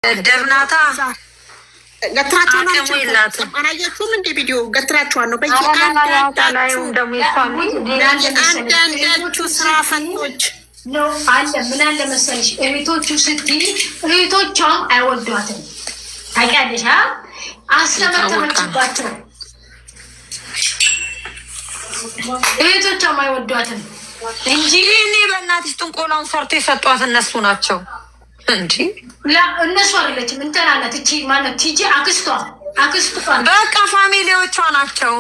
ደብናታ ገትራቸው ነው የላትም። አላያችሁም እንደ ቪዲዮ ገትራቸዋል ነው በየአንዳንዳችሁ ስራ ፈቶች ነው አለ። ምን አለ መሰለሽ እህቶቹ ስትይ እህቶቿም አይወዷትም። ታውቂያለሽ? አስተመተመችባቸው። እህቶቿም አይወዷትም እንጂ እኔ በእናትሽ ጥንቆላውን ሰርቶ የሰጧት እነሱ ናቸው እንጂ እነሱ አይደለችም። እንትና ናት እቺ ማለት ቲጂ አክስቷ በቃ ፋሚሊዎቿ ናቸው።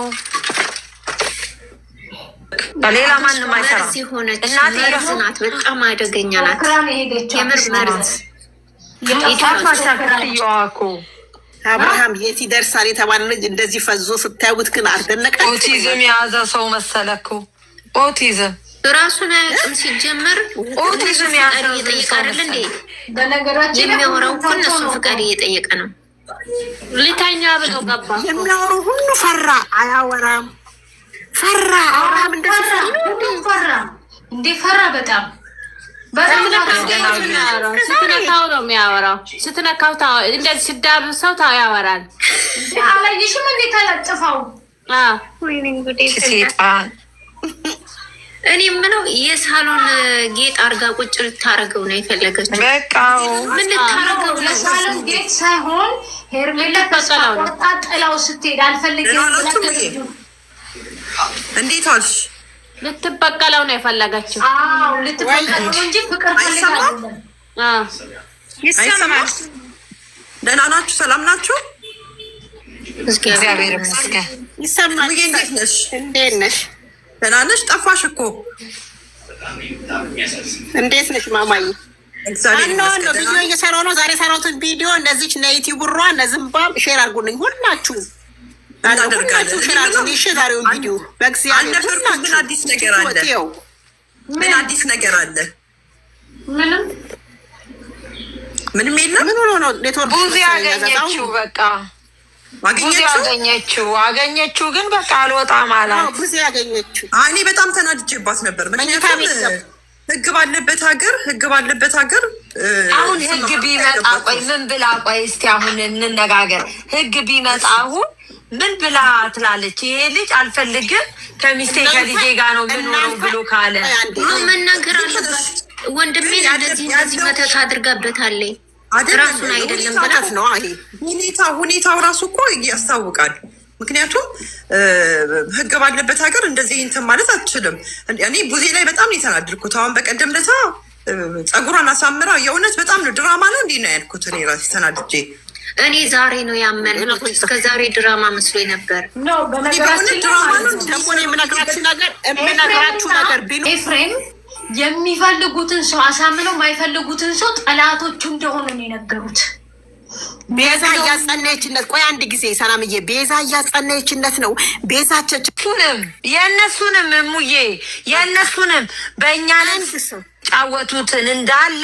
ሌላ ማንም አይሰራም። እናቴ ራስ ናት። በጣም አደገኛ ናት። የምርመርት አብርሃም የት ይደርሳል የተባለ ልጅ እንደዚህ ፈዞ ስታዩት ግን አልደነቀም። ኦቲዝም የያዘ ሰው መሰለኩ። ኦቲዝም ራሱን አያውቅም። ሲጀመር ኦቲዝም ያዘ እየጠየቀ አይደል እንዴ? በነገራችን የሚያወራው እኮ እነሱ ፍቃድ እየጠየቀ ነው። ልታኛ ብሎ ገባ። የሚያወሩ ሁሉ ፈራ፣ አያወራም። ፈራ አብርሃም እንደዚህ ፈራ እንዴ? ፈራ በጣም ስትነካው ነው የሚያወራው። ስትነካው እንደዚህ ስዳብ ሰው ያወራል። አላየሽም እንዴ? ተለጥፈው ሴጣን እኔ የምለው የሳሎን ጌጥ አርጋ ቁጭ ልታረገው ነው የፈለገችው። በቃ ምን ልታረገው? የሳሎን ጌጥ ሳይሆን ሄርሜላ ተስፋ ጥላው ስትሄድ አልፈልግም። እንዴት አልሽ? ልትበቀለው ነው የፈለገችው። አዎ ልትበቀለው እንጂ ፍቅር ፈልጋለሁ። ይሰማል። ደህና ናችሁ? ሰላም ናችሁ? እግዚአብሔር ይመስገን። ይሰማል። እንዴት ነሽ? እንዴት ነሽ? ደህና ነሽ? ጠፋሽ እኮ። እንዴት ነሽ ማማዬ? ቪዲዮ እየሰራሁ ነው። ዛሬ የሰራሁትን ቪዲዮ እነዚች ነይቲ ጉሯ እነዝምባም ሼር አድርጉልኝ ሁላችሁ። እናደርጋለን። ሼር አድርጉልኝ። ዛሬውን ቪዲዮ በእግዚአብሔር ምን አዲስ ነገር አለ? ምን አዲስ ነገር አለ? ምንም የለም። ምን ሆኖ ነው? ኔትወርክ ብዙ ያገኘችው በቃ አገኘችው ግን በቃ አልወጣም አላት። ብዙ ያገኘችው እኔ በጣም ተናድጄባት ነበር። ምክንያቱም ህግ ባለበት ሀገር አሁን ህግ ቢመጣ ቆይ ምን ብላ ቆይ እስቲ አሁን እንነጋገር። ህግ ቢመጣ አሁን ምን ብላ ትላለች? ይሄ ልጅ አልፈልግም ከሚስቴ ከልጄ ጋር ነው የምኖረው ብሎ ካለ መናገር አለባት። ወንድሜ እንደዚህ መተት አድርጋበታለች። ራሱን አይደለም ብላት ነው። ሁኔታው ራሱ እኮ ያስታውቃል። ምክንያቱም ህግ ባለበት ሀገር እንደዚህ እንትን ማለት አትችልም። እኔ ቡዜ ላይ በጣም የተናደድኩት አሁን በቀደም ለታ ጸጉሯን አሳምራ የእውነት በጣም ነው ድራማ ነው እንዲህ ነው ያልኩት። እኔ ራሴ ተናድጄ እኔ ዛሬ ነው ያመንኩት። እስከ ዛሬ ድራማ መስሎኝ ነበር። ደግሞ የምነግራችሁ ነገር ቢሉ ኤፍሬም የሚፈልጉትን ሰው አሳምነው የማይፈልጉትን ሰው ጠላቶቹ እንደሆኑ ነው የነገሩት። ቤዛ እያጸናችነት ቆይ አንድ ጊዜ ሰላምዬ፣ ቤዛ እያጸናችነት ነው። ቤዛቸውንም የእነሱንም ሙዬ የእነሱንም በእኛ ጫወቱትን እንዳለ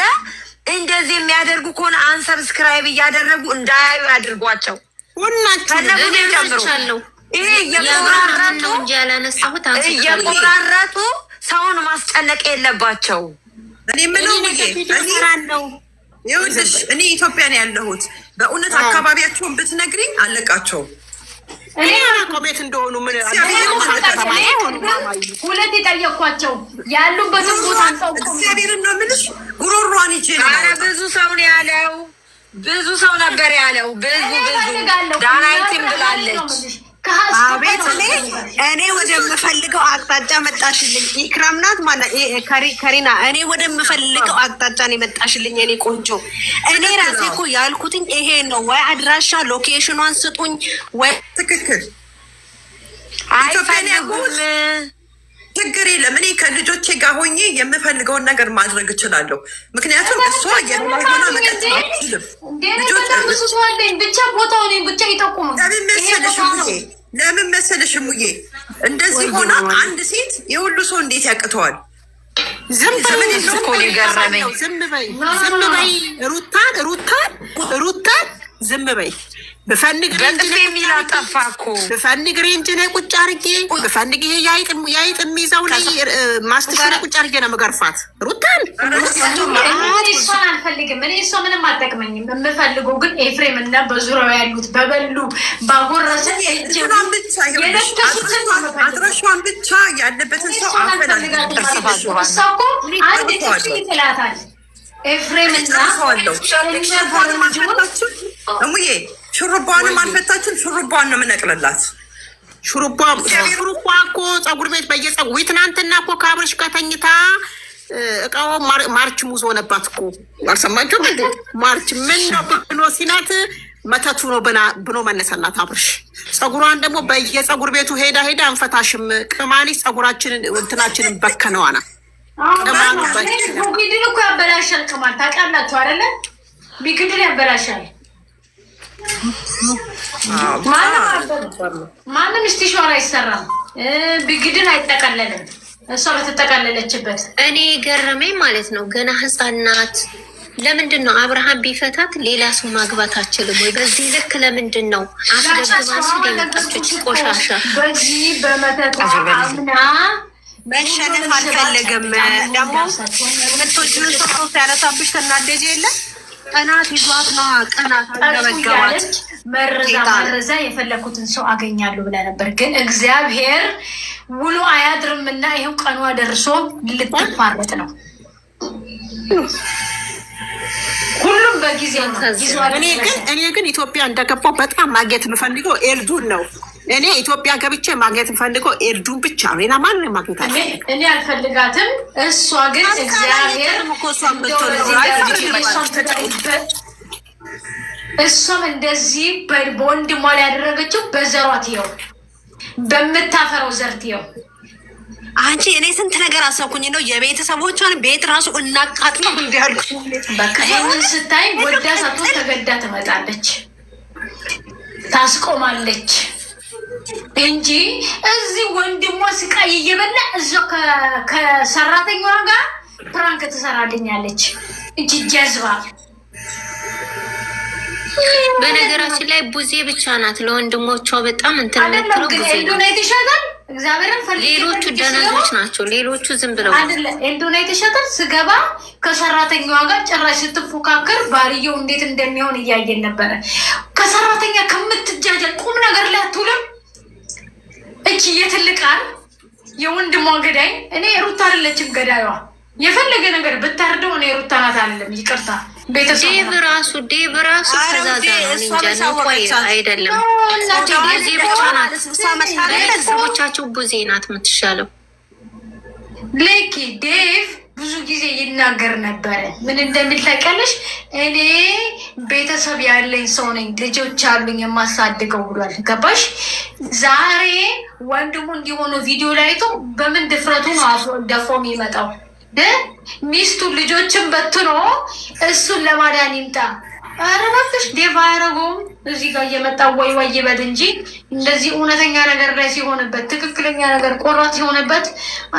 እንደዚህ የሚያደርጉ ከሆነ አንሰብስክራይብ እያደረጉ እንዳያዩ ያድርጓቸው። ሁላችሁ ይሄ እየቆራረጡ ሰውን ማስጨነቅ የለባቸው። እኔ ምነው ይኸውልሽ፣ እኔ ኢትዮጵያ ነው ያለሁት። በእውነት አካባቢያቸውን ብትነግሪኝ አለቃቸው። እኔ ቤት እንደሆኑ ሁለት የጠየኳቸው ያሉበትን ቦታ እግዚአብሔርን ነው የምልሽ። ጉሮሯን ይዤ ብዙ ሰው ነው ያለው። ብዙ ሰው ነበር ያለው። ብዙ ዳናይትም ብላለች። አቤት እኔ ወደምፈልገው አቅጣጫ መጣሽልኝ። ኢክራም ናት ማለት ከሪና እኔ ወደምፈልገው አቅጣጫ ነው የመጣሽልኝ። እኔ ቆንጆ እኔ ራሴ እኮ ያልኩትኝ ይሄ ነው። ወይ አድራሻ ሎኬሽኗን ስጡኝ ወይ ትክክል አይፈልጉም። ችግር የለም። እኔ ከልጆቼ ጋር ሆኜ የምፈልገውን ነገር ማድረግ እችላለሁ። ምክንያቱም እሷ የሆነ መቀጠል አትችልም። ብቻ ቦታውን ብቻ ይጠቁሙ። ለምን መሰለሽ ሙዬ፣ እንደዚህ ሆና አንድ ሴት የሁሉ ሰው እንዴት ያቅተዋል? ዝም በይ ሩታን ዝም በይ በፈንግ ሬንጅ ነው የሚላጠፋኩ በፈንግ ሬንጅ ነው ቁጭ አድርጌ በፈንግ ይሄ ያይጥ የሚይዘው ላይ ማስተሽ ነው ቁጭ አድርጌ ነው መገርፋት ሩታን እሷን አልፈልግም። እኔ እሷ ምንም አጠቅመኝም። የምፈልገው ግን ኤፍሬም እና በዙሪያው ያሉት በበሉ ባጎረሰ አድራሿን ብቻ ያለበትን ሰው አንድ ትክክል ይጥላታል። ኤፍሬም እና እሙዬ ሹሩባንም አልፈታችም። ሹሩባን ነው የምነቅልላት። ሹሩባ እኮ ፀጉር ቤት በየፀጉር ትናንትና እኮ ከአብረሽ ጋር ተኝታ እቃው ማርች ሙዝ ሆነባት እኮ አልሰማችሁም እንዴ? ማርች ምን ነው ብሎ ሲላት መተቱ ነው ብሎ መለሰላት አብረሽ። ፀጉሯን ደግሞ በየፀጉር ቤቱ ሄዳ አንፈታሽም ቅማኒ ፀጉራችንን እንትናችንን በከነዋና ቢግድል እኮ ያበላሻል። ቅማል ታውቃላችሁ አይደለ? ቢግድል ያበላሻል። ማንም ስቲሽዋር አይሰራም። ቢግድል አይጠቀለልም። እሷ በተጠቀለለችበት እኔ ገረመኝ ማለት ነው። ገና ህፃን ናት። ለምንድን ነው አብርሃም ቢፈታት ሌላ ሰው ማግባት አችልም ወይ? በዚህ ልክ ለምንድን ነው አስገግማሱ የመጣችች ቆሻሻ? በዚህ በመተቷ አምና መሸነፍ አልፈለገም። ደግሞ የምትወጂውን ሰው ሲያነሳብሽ ተናደጅ የለ ቀናት ይዟት ነው። ቀናት አገበገባት። መረዛ የፈለኩትን ሰው አገኛለሁ ብላ ነበር። ግን እግዚአብሔር ውሎ አያድርምና ይሄው ቀኗ ደርሶ ልትፋረጥ ነው። ሁሉም በጊዜ ነው። እኔ ግን ኢትዮጵያ እንደገባው በጣም ማግኘት የምፈልገው ኤልዱን ነው። እኔ ኢትዮጵያ ገብቼ ማግኘት የምፈልገው ኤልዱን ብቻ ነው። ሌላ ማንንም ማግኘት እኔ አልፈልጋትም። እሷ ግን እግዚአብሔር እሷም እንደዚህ በወንድሟ ላይ ያደረገችው በዘሯት ይኸው በምታፈረው ዘርት ይኸው። አንቺ እኔ ስንት ነገር አሰብኩኝ ነው የቤተሰቦቿን ቤት ራሱ እናቃጥለው እንዲያልኩ። ይህንን ስታይ ወዳ ሳትሆን ተገዳ ትመጣለች፣ ታስቆማለች እንጂ እዚህ ወንድሟ ስቃይ እየበላ እዛው ከሰራተኛዋ ጋር ፕራንክ ትሰራልኛለች። እጅ ጀዝባ። በነገራችን ላይ ቡዜ ብቻ ናት ለወንድሞቿ በጣም እንትን የምትለው ቡዜ ኤልዶናይት ይሻታል። እግዚአብሔርን ሌሎቹ ደነዞች ናቸው። ሌሎቹ ዝም ብለው አይደለ። ኤልዶናይት ይሻታል። ስገባ ከሰራተኛዋ ጋር ጭራሽ ስትፎካከር ባልየው እንዴት እንደሚሆን እያየን ነበረ። ከሰራተኛ ከምትጃጀል ቁም ነገር ላይ አትውልም። እቺ የትልቃል የወንድሟ ገዳይ። እኔ ሩታ አይደለችም ገዳይዋ። የፈለገ ነገር ብታርደው እኔ ሩታ ናት አለም። ይቅርታ ዴቭ ራሱ ተዛዛ ነው እንጂ ቆይ አይደለም። ቡዜ ብቻ ናት። ቤተሰቦቻቸው ቡዜ ናት የምትሻለው። ሌኪ ዴቭ ብዙ ጊዜ ይናገር ነበረ። ምን እንደሚል ታውቂያለሽ? እኔ ቤተሰብ ያለኝ ሰው ነኝ፣ ልጆች አሉኝ የማሳድገው ብሏል። ገባሽ? ዛሬ ወንድሙ እንዲሆኑ ቪዲዮ ላይ አይቶ በምን ድፍረቱ ነው አፍ ደፎ የሚመጣው? ሚስቱ ልጆችን በትኖ እሱን ለማዳን ይምጣ። ኧረ እባክሽ ዴቭ አያረገውም። እዚህ ጋር እየመጣ ወይ ይበል እንጂ እንደዚህ እውነተኛ ነገር ላይ ሲሆንበት፣ ትክክለኛ ነገር ቆራት ሲሆንበት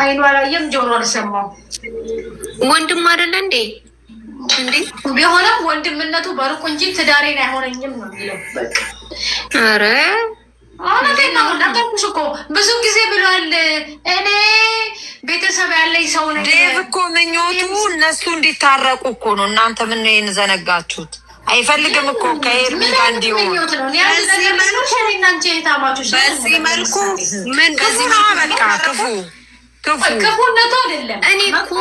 አይኑ አላየም፣ ጆሮ አልሰማም። ወንድም አይደለ እንዴ? ቢሆንም ወንድምነቱ በሩቅ እንጂ ትዳሬን አይሆነኝም ነው የሚለው። በቃ ኧረ እውነቴን ነው። ነገርኩሽ እኮ ብዙ ጊዜ ብሏል። እኔ ቤተሰብ ያለኝ ሰው ነኝ። ዴቭ እኮ ምኞቱ እነሱ እንዲታረቁ እኮ ነው። እናንተ ምን ነው ይሄን ዘነጋችሁት? አይፈልግም እኮ ከኤርሚ ጋር እንዲሆን። በዚህ መልኩ ምን በዚህ በቃ ክፉነቱ አይደለም። እኔ እኮ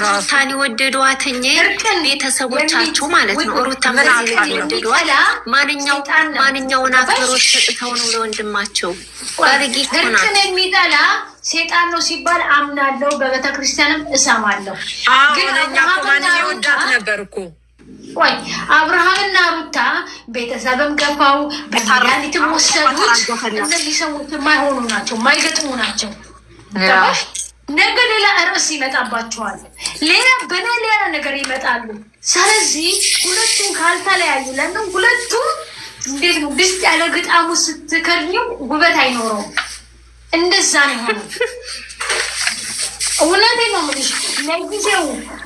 ሩታን የወደዷትኝ ቤተሰቦቻቸው ማለት ነው። ሩታ ወደዷት ማንኛውን አክብሮት ሰጥተው ነው ለወንድማቸው። ባለጌ እርቅን የሚጠላ ሴጣን ነው ሲባል አምናለሁ። በቤተክርስቲያንም እሰማለሁ። ግን ወዳት ነበር እኮ ወይ አብርሃምና ሩታ ቤተሰብም ገባው በታራኒትም ወሰዱት። እነዚህ ሰዎች የማይሆኑ ናቸው፣ የማይገጥሙ ናቸው። ነገ ሌላ ርዕስ ይመጣባቸዋል። ሌላ ነገር ይመጣሉ። ስለዚህ ሁለቱም ካልተለያዩ ለምን ሁለቱም እንዴት ነው ድስት ያለ ግጣሙ ስትከልኙ ውበት አይኖረውም። እንደዛ ነው ሆነ። እውነቴን ነው የምልሽ። ለጊዜው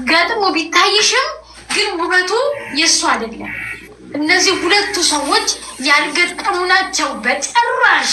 ገጥሞ ቢታይሽም ግን ውበቱ የእሱ አይደለም። እነዚህ ሁለቱ ሰዎች ያልገጠሙ ናቸው በጭራሽ።